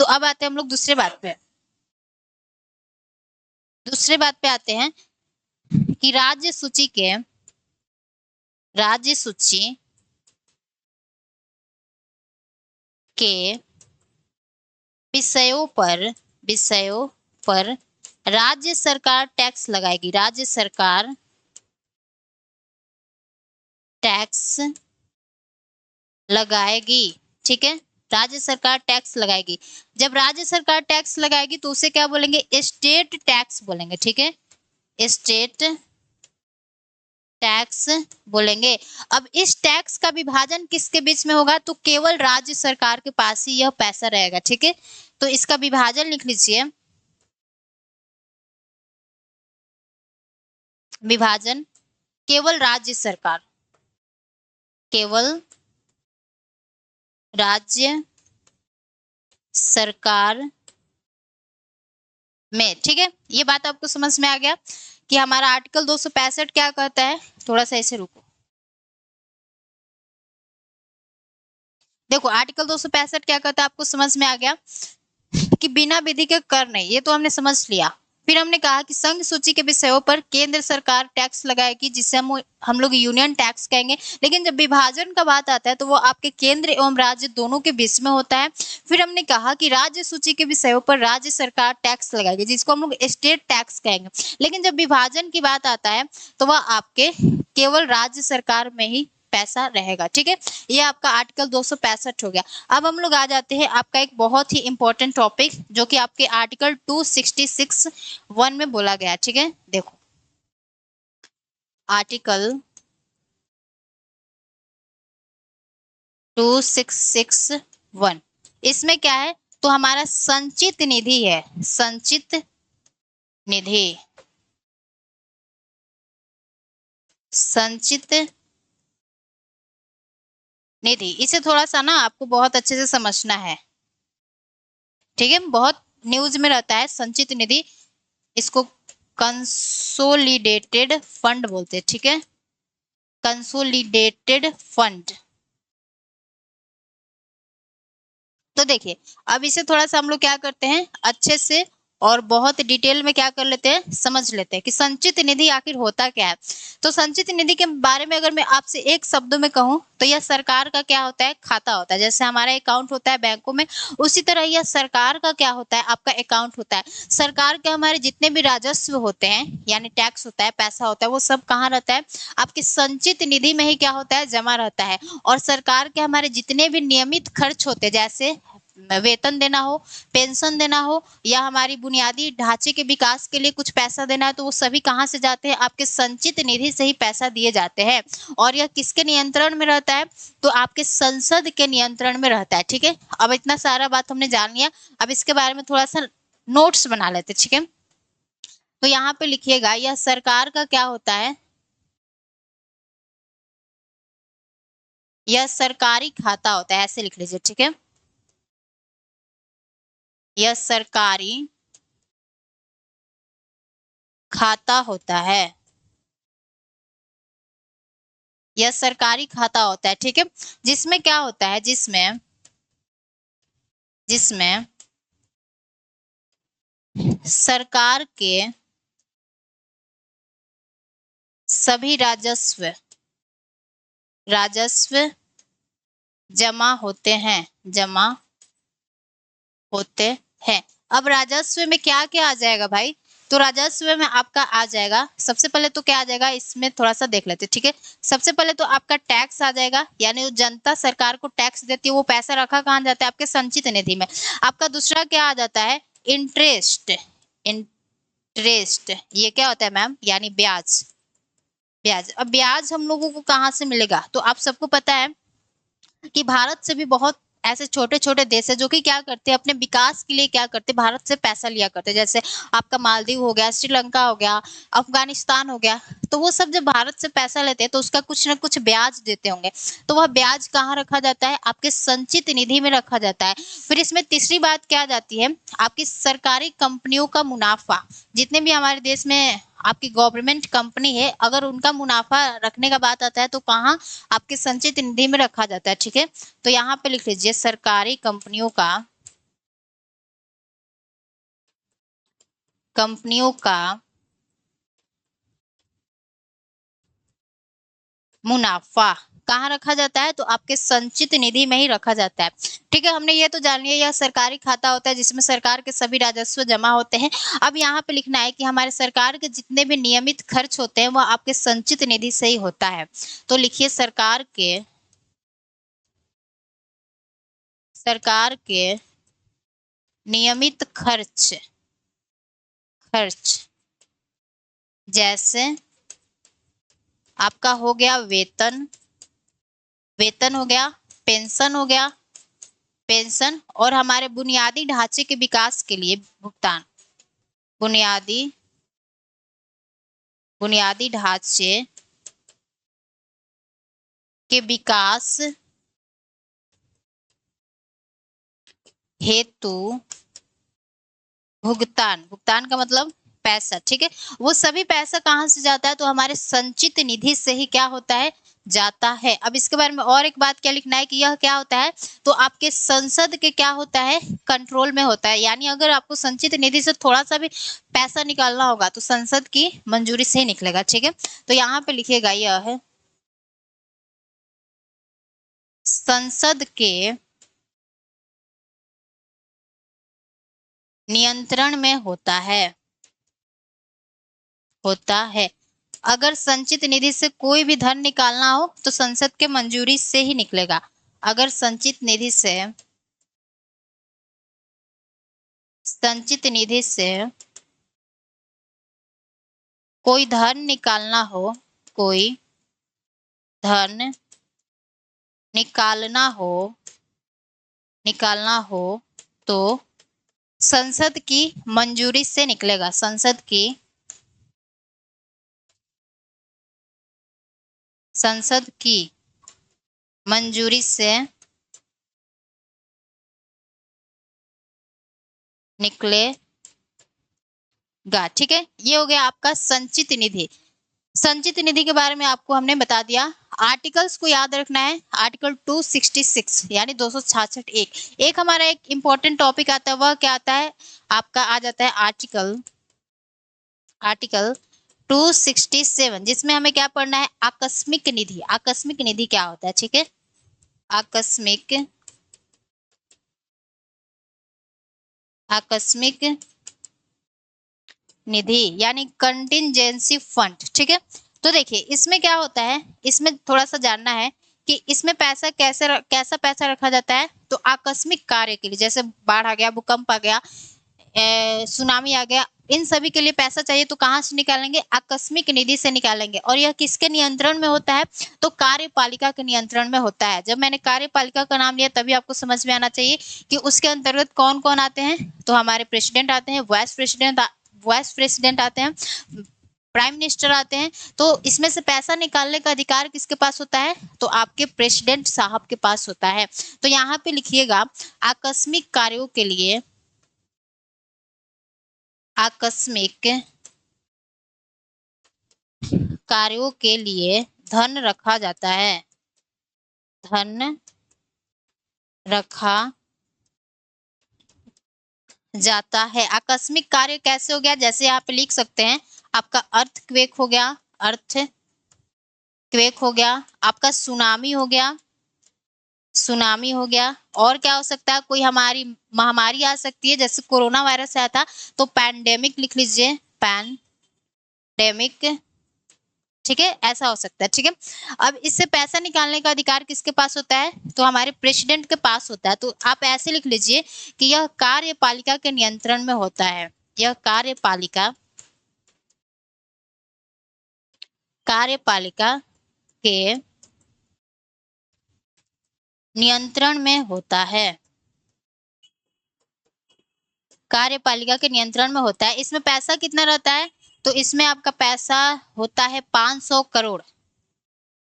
तो अब आते हैं हम लोग दूसरे बात पे, दूसरे बात पे आते हैं कि राज्य सूची के, राज्य सूची के विषयों पर, विषयों पर राज्य सरकार टैक्स लगाएगी, राज्य सरकार टैक्स लगाएगी, ठीक है, राज्य सरकार टैक्स लगाएगी। जब राज्य सरकार टैक्स लगाएगी तो उसे क्या बोलेंगे, स्टेट टैक्स बोलेंगे, ठीक है, स्टेट टैक्स बोलेंगे। अब इस टैक्स का विभाजन किसके बीच में होगा, तो केवल राज्य सरकार के पास ही यह पैसा रहेगा, ठीक है। तो इसका विभाजन लिख लीजिए, विभाजन केवल राज्य सरकार, केवल राज्य सरकार में। ठीक है, ये बात आपको समझ में आ गया कि हमारा आर्टिकल 265 क्या कहता है। थोड़ा सा ऐसे रुको, देखो आर्टिकल 265 क्या कहता है आपको समझ में आ गया कि बिना विधि के कर नहीं, ये तो हमने समझ लिया। फिर हमने कहा कि संघ सूची के विषयों पर केंद्र सरकार टैक्स लगाएगी, जिसे हम लोग यूनियन टैक्स कहेंगे। लेकिन जब विभाजन का बात आता है तो वो आपके केंद्र एवं राज्य दोनों के बीच में होता है। फिर हमने कहा कि राज्य सूची के विषयों पर राज्य सरकार टैक्स लगाएगी, जिसको हम लोग स्टेट टैक्स कहेंगे। लेकिन जब विभाजन की बात आता है तो वह आपके केवल राज्य सरकार में ही पैसा रहेगा। ठीक है, ये आपका आर्टिकल 265 हो गया। अब हम लोग आ जाते हैं आपका एक बहुत ही इंपॉर्टेंट टॉपिक, जो कि आपके आर्टिकल 266(1) में बोला गया है। ठीक है, देखो आर्टिकल 266(1) इसमें क्या है, तो हमारा संचित निधि है, संचित निधि, संचित निधि। इसे थोड़ा सा ना आपको बहुत अच्छे से समझना है। ठीक है, बहुत न्यूज में रहता है संचित निधि, इसको कंसोलिडेटेड फंड बोलते हैं। ठीक है, कंसोलिडेटेड फंड। तो देखिए, अब इसे थोड़ा सा हम लोग क्या करते हैं, अच्छे से और बहुत डिटेल में क्या कर लेते हैं, समझ लेते हैं कि संचित निधि आखिर होता क्या है। तो संचित निधि के बारे में अगर मैं आपसे एक शब्दों में कहूं तो यह सरकार का क्या होता है, खाता होता है। जैसे हमारा अकाउंट होता है बैंकों में, उसी तरह यह सरकार का क्या होता है, आपका अकाउंट होता है। सरकार के हमारे जितने भी राजस्व होते हैं, यानी टैक्स होता है, पैसा होता है, वो सब कहाँ रहता है, आपके संचित निधि में ही क्या होता है, जमा रहता है। और सरकार के हमारे जितने भी नियमित खर्च होते हैं, जैसे वेतन देना हो, पेंशन देना हो, या हमारी बुनियादी ढांचे के विकास के लिए कुछ पैसा देना है, तो वो सभी कहाँ से जाते हैं, आपके संचित निधि से ही पैसा दिए जाते हैं। और यह किसके नियंत्रण में रहता है, तो आपके संसद के नियंत्रण में रहता है। ठीक है, अब इतना सारा बात हमने जान लिया, अब इसके बारे में थोड़ा सा नोट्स बना लेते। ठीक है, तो यहाँ पे लिखिएगा, यह सरकार का क्या होता है, यह सरकारी खाता होता है, ऐसे लिख लीजिए। ठीक है, यह सरकारी खाता होता है, यह सरकारी खाता होता है। ठीक है, जिसमें क्या होता है, जिसमें जिसमें सरकार के सभी राजस्व जमा होते हैं, जमा होते हैं। अब राजस्व में क्या क्या आ जाएगा भाई, तो राजस्व में आपका आ जाएगा, सबसे पहले तो क्या आ जाएगा, इसमें थोड़ा सा देख लेते हैं। ठीक है, सबसे पहले तो आपका टैक्स आ जाएगा, यानी जनता सरकार को टैक्स देती है, वो पैसा रखा कहाँ जाता है, आपके संचित निधि में। आपका दूसरा क्या आ जाता है, इंटरेस्ट, इंटरेस्ट ये क्या होता है मैम, यानी ब्याज, ब्याज। अब ब्याज हम लोगों को कहाँ से मिलेगा, तो आप सबको पता है कि भारत से भी बहुत ऐसे छोटे छोटे देश है जो कि क्या करते हैं, अपने विकास के लिए क्या करते हैं, भारत से पैसा लिया करते हैं। जैसे आपका मालदीव हो गया, श्रीलंका हो गया, अफगानिस्तान हो गया। तो वो सब जब भारत से पैसा लेते हैं तो उसका कुछ ना कुछ ब्याज देते होंगे, तो वह ब्याज कहाँ रखा जाता है, आपके संचित निधि में रखा जाता है। फिर इसमें तीसरी बात क्या आ जाती है, आपकी सरकारी कंपनियों का मुनाफा। जितने भी हमारे देश में आपकी गवर्नमेंट कंपनी है, अगर उनका मुनाफा रखने का बात आता है तो कहाँ, आपके संचित निधि में रखा जाता है। ठीक है, तो यहाँ पे लिख लीजिए, सरकारी कंपनियों का मुनाफा कहाँ रखा जाता है, तो आपके संचित निधि में ही रखा जाता है। ठीक है, हमने ये तो जान लिया, यह सरकारी खाता होता है जिसमें सरकार के सभी राजस्व जमा होते हैं। अब यहाँ पे लिखना है कि हमारे सरकार के जितने भी नियमित खर्च होते हैं वह आपके संचित निधि से ही होता है। तो लिखिए, सरकार के नियमित खर्च जैसे आपका हो गया वेतन, वेतन हो गया, पेंशन हो गया, पेंशन, और हमारे बुनियादी ढांचे के विकास के लिए भुगतान, बुनियादी बुनियादी ढांचे के विकास हेतु भुगतान, भुगतान का मतलब पैसा, ठीक है। वो सभी पैसा कहाँ से जाता है, तो हमारे संचित निधि से ही क्या होता है, जाता है। अब इसके बारे में और एक बात क्या लिखना है कि यह क्या होता है, तो आपके संसद के क्या होता है, कंट्रोल में होता है। यानी अगर आपको संचित निधि से थोड़ा सा भी पैसा निकालना होगा तो संसद की मंजूरी से ही निकलेगा, ठीक है। तो यहाँ पे लिखिएगा यह है संसद के नियंत्रण में होता है, होता है। अगर संचित निधि से कोई भी धन निकालना हो तो संसद के मंजूरी से ही निकलेगा। अगर संचित निधि से कोई धन निकालना हो, कोई धन निकालना हो, निकालना हो तो संसद की मंजूरी से निकलेगा, संसद की मंजूरी से निकलेगा, ठीक है। ये हो गया आपका संचित निधि। संचित निधि के बारे में आपको हमने बता दिया। आर्टिकल्स को याद रखना है, आर्टिकल 266 यानी 266 एक हमारा एक इंपॉर्टेंट टॉपिक आता है, वह क्या आता है आपका, आ जाता है आर्टिकल 267, जिसमें हमें क्या पढ़ना है, आकस्मिक निधि। आकस्मिक निधि क्या होता है, ठीक है। आकस्मिक निधि यानी कंटिंजेंसी फंड, ठीक है। तो देखिए इसमें क्या होता है, इसमें थोड़ा सा जानना है कि इसमें पैसा कैसा पैसा रखा जाता है, तो आकस्मिक कार्य के लिए, जैसे बाढ़ आ गया, भूकंप आ गया, सुनामी आ गया, इन सभी के लिए पैसा चाहिए तो कहाँ से निकालेंगे, आकस्मिक निधि से निकालेंगे। और यह किसके नियंत्रण में होता है, तो कार्यपालिका के नियंत्रण में होता है। जब मैंने कार्यपालिका का नाम लिया तभी आपको समझ में आना चाहिए कि उसके अंतर्गत कौन कौन आते हैं, तो हमारे प्रेसिडेंट आते हैं, वाइस प्रेसिडेंट आते हैं, प्राइम मिनिस्टर आते हैं। तो इसमें से पैसा निकालने का अधिकार किसके पास होता है, तो आपके प्रेसिडेंट साहब के पास होता है। तो यहाँ पे लिखिएगा आकस्मिक कार्यों के लिए, आकस्मिक कार्यों के लिए धन रखा जाता है, धन रखा जाता है। आकस्मिक कार्य कैसे हो गया, जैसे आप लिख सकते हैं आपका अर्थक्वेक हो गया, अर्थक्वेक हो गया, आपका सुनामी हो गया। और क्या हो सकता है, कोई हमारी महामारी आ सकती है, जैसे कोरोना वायरस आया था तो पैंडेमिक लिख लीजिए, पैंडेमिक, ठीक है, ऐसा हो सकता है, ठीक है। अब इससे पैसा निकालने का अधिकार किसके पास होता है, तो हमारे प्रेसिडेंट के पास होता है। तो आप ऐसे लिख लीजिए कि यह कार्यपालिका के नियंत्रण में होता है, यह कार्यपालिका के नियंत्रण में होता है, कार्यपालिका के नियंत्रण में होता है। इसमें पैसा कितना रहता है, तो इसमें आपका पैसा होता है 500 करोड़,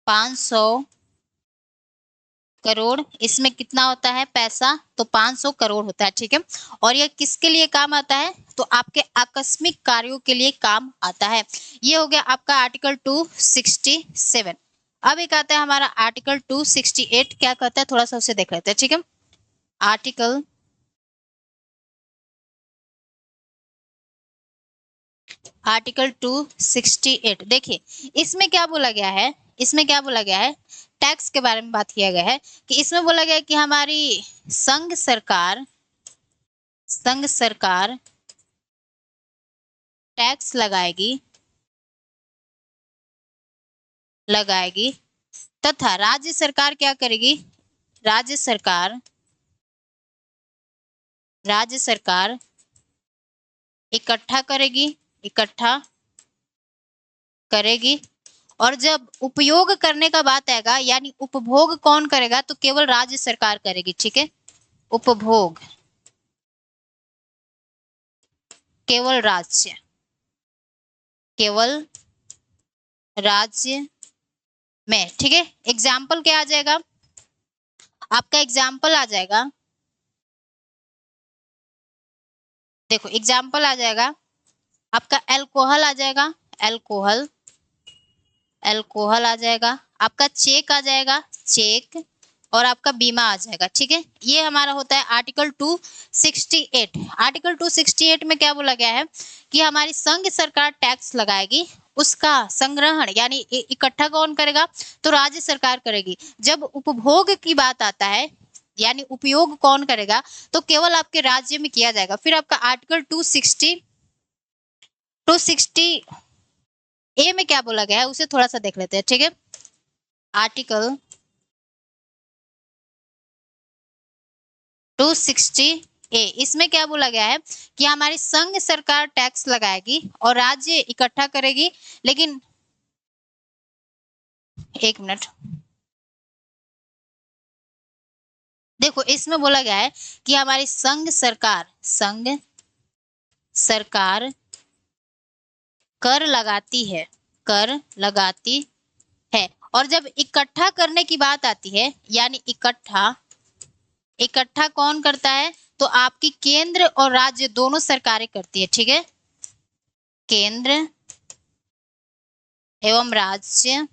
500 करोड़। इसमें कितना होता है पैसा, तो 500 करोड़ होता है, ठीक है। और यह किसके लिए काम आता है, तो आपके आकस्मिक कार्यों के लिए काम आता है। ये हो गया आपका आर्टिकल 267। अब एक आता है हमारा आर्टिकल 268, क्या कहता है, थोड़ा सा उसे देख लेते हैं, ठीक है। आर्टिकल आर्टिकल 268 देखिए इसमें क्या बोला गया है, इसमें क्या बोला गया है, टैक्स के बारे में बात किया गया है कि इसमें बोला गया है कि हमारी संघ सरकार टैक्स लगाएगी तथा राज्य सरकार क्या करेगी, राज्य सरकार इकट्ठा करेगी। और जब उपयोग करने का बात आएगा यानी उपभोग कौन करेगा, तो केवल राज्य सरकार करेगी, ठीक है। उपभोग केवल राज्य में, ठीक है। एग्जाम्पल क्या आ जाएगा, आपका एग्जाम्पल आ जाएगा देखो एग्जाम्पल आ जाएगा आपका अल्कोहल आ जाएगा, अल्कोहल, अल्कोहल आ जाएगा, आपका चेक आ जाएगा, चेक, और आपका बीमा आ जाएगा। ठीक है, ये हमारा होता है आर्टिकल 268। आर्टिकल 268 में क्या बोला गया है कि हमारी संघ सरकार टैक्स लगाएगी, उसका संग्रहण यानी इकट्ठा कौन करेगा, तो राज्य सरकार करेगी। जब उपभोग की बात आता है यानी उपयोग कौन करेगा, तो केवल आपके राज्य में किया जाएगा। फिर आपका आर्टिकल 260 ए में क्या बोला गया है उसे थोड़ा सा देख लेते हैं। ठीक है, आर्टिकल 260 ए, इसमें क्या बोला गया है कि हमारी संघ सरकार टैक्स लगाएगी और राज्य इकट्ठा करेगी, लेकिन एक मिनट, देखो इसमें बोला गया है कि हमारी संघ सरकार कर लगाती है, कर लगाती है। और जब इकट्ठा करने की बात आती है यानी इकट्ठा कौन करता है, तो आपकी केंद्र और राज्य दोनों सरकारें करती है। ठीक है, केंद्र एवं राज्य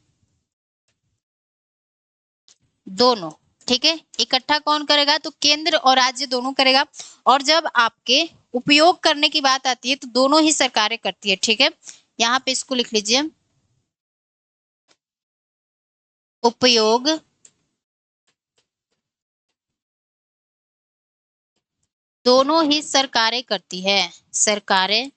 दोनों। ठीक है, इकट्ठा कौन करेगा, तो केंद्र और राज्य दोनों करेगा। और जब आपके उपयोग करने की बात आती है तो दोनों ही सरकारें करती है। ठीक है, यहाँ पे इसको लिख लीजिए, उपयोग दोनों ही सरकारें करती है, सरकारें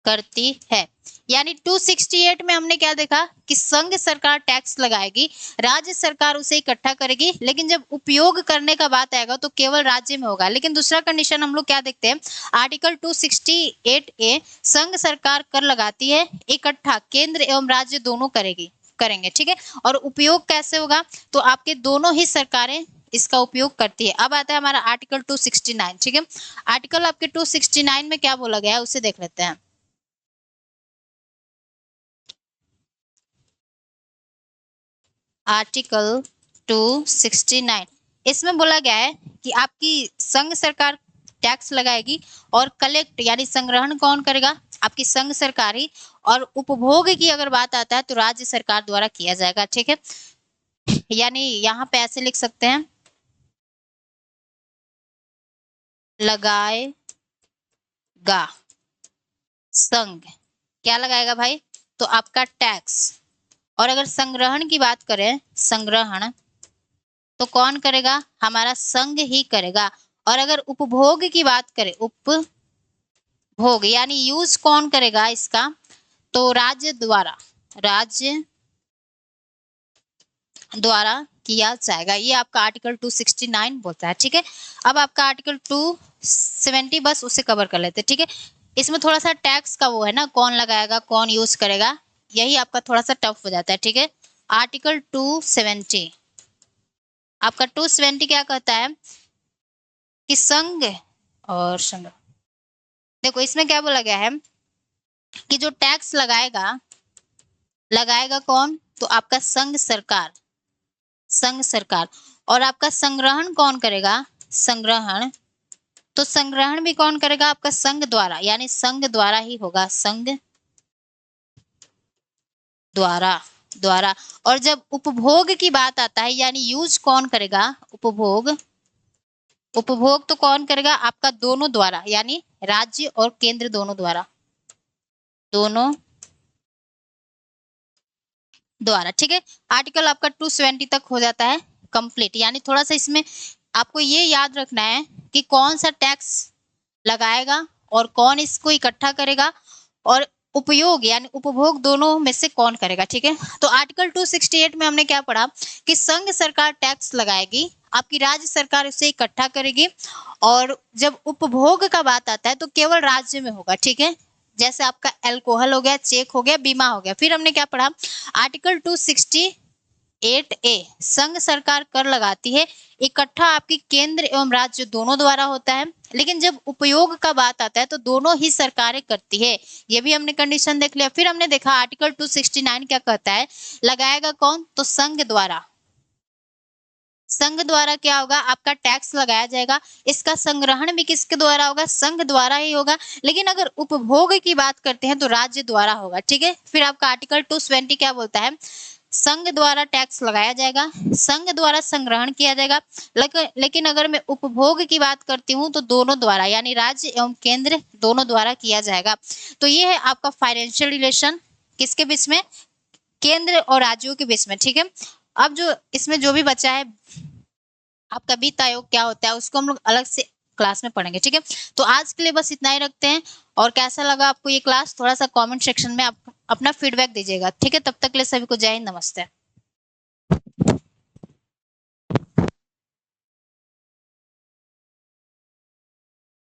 करती है। यानी 268 में हमने क्या देखा कि संघ सरकार टैक्स लगाएगी, राज्य सरकार उसे इकट्ठा करेगी, लेकिन जब उपयोग करने का बात आएगा तो केवल राज्य में होगा। लेकिन दूसरा कंडीशन हम लोग क्या देखते हैं, आर्टिकल 268 ए, संघ सरकार कर लगाती है, इकट्ठा केंद्र एवं राज्य दोनों करेंगे। ठीक है, और उपयोग कैसे होगा, तो आपके दोनों ही सरकारें इसका उपयोग करती है। अब आता है हमारा आर्टिकल 269। ठीक है, आर्टिकल आपके 269 में क्या बोला गया है उसे देख लेते हैं। आर्टिकल 269, इसमें बोला गया है कि आपकी संघ सरकार टैक्स लगाएगी और कलेक्ट यानी संग्रहण कौन करेगा, आपकी संघ सरकार ही, और उपभोग की अगर बात आता है तो राज्य सरकार द्वारा किया जाएगा। ठीक है, यानी यहाँ पे ऐसे लिख सकते हैं, लगाएगा संघ, क्या लगाएगा भाई, तो आपका टैक्स। और अगर संग्रहण की बात करें, संग्रहण तो कौन करेगा, हमारा संघ ही करेगा। और अगर उपभोग की बात करें, उपभोग यानी यूज कौन करेगा इसका, तो राज्य द्वारा किया जाएगा। ये आपका आर्टिकल 269 बोलता है। ठीक है, अब आपका आर्टिकल 270 बस उसे कवर कर लेते हैं। ठीक है, इसमें थोड़ा सा टैक्स का वो है ना, कौन लगाएगा कौन यूज करेगा, यही आपका थोड़ा सा टफ हो जाता है। ठीक है, आर्टिकल 270, आपका 270 क्या कहता है कि संघ और संघ, देखो इसमें क्या बोला गया है कि जो टैक्स लगाएगा कौन, तो आपका संघ सरकार। और आपका संग्रहण कौन करेगा, संग्रहण तो संग्रहण भी कौन करेगा, आपका संघ द्वारा, यानी संघ द्वारा ही होगा, संघ द्वारा। और जब उपभोग की बात आता है यानी यूज कौन करेगा, उपभोग तो कौन करेगा, आपका दोनों द्वारा, यानी राज्य और केंद्र दोनों द्वारा। ठीक है, आर्टिकल आपका 270 तक हो जाता है कंप्लीट। यानी थोड़ा सा इसमें आपको ये याद रखना है कि कौन सा टैक्स लगाएगा और कौन इसको इकट्ठा करेगा, और उपयोग यानी उपभोग दोनों में से कौन करेगा। ठीक है, तो आर्टिकल 268 में हमने क्या पढ़ा कि संघ सरकार टैक्स लगाएगी, आपकी राज्य सरकार उसे इकट्ठा करेगी, और जब उपभोग का बात आता है तो केवल राज्य में होगा। ठीक है, जैसे आपका अल्कोहल हो गया, चेक हो गया, बीमा हो गया। फिर हमने क्या पढ़ा, आर्टिकल 268 ए, संघ सरकार कर लगाती है, इकट्ठा आपकी केंद्र एवं राज्य दोनों द्वारा होता है, लेकिन जब उपयोग का बात आता है तो दोनों ही सरकारें करती है। ये भी हमने कंडीशन देख लिया। फिर हमने देखा आर्टिकल 269 क्या कहता है, लगाएगा कौन, तो संघ द्वारा, संघ द्वारा क्या होगा, आपका टैक्स लगाया जाएगा। इसका संग्रहण भी किसके द्वारा होगा, संघ द्वारा ही होगा। लेकिन अगर उपभोग की बात करते हैं तो राज्य द्वारा होगा। ठीक है, फिर आपका आर्टिकल 220 क्या बोलता है, संघ द्वारा टैक्स लगाया जाएगा, संघ द्वारा संग्रहण किया जाएगा। लेकिन अगर मैं उपभोग की बात करती हूँ तो दोनों द्वारा, यानी राज्य एवं केंद्र दोनों द्वारा किया जाएगा। तो ये है आपका फाइनेंशियल रिलेशन किसके बीच में, केंद्र और राज्यों के बीच में। ठीक है, अब जो इसमें जो भी बचा है आपका वित्त आयोग क्या होता है उसको हम लोग अलग से क्लास में पढ़ेंगे। ठीक है, तो आज के लिए बस इतना ही रखते हैं। और कैसा लगा आपको ये क्लास, थोड़ा सा कमेंट सेक्शन में आप अपना फीडबैक दीजिएगा। ठीक है, तब तक के लिए सभी को जय हिंद, नमस्ते।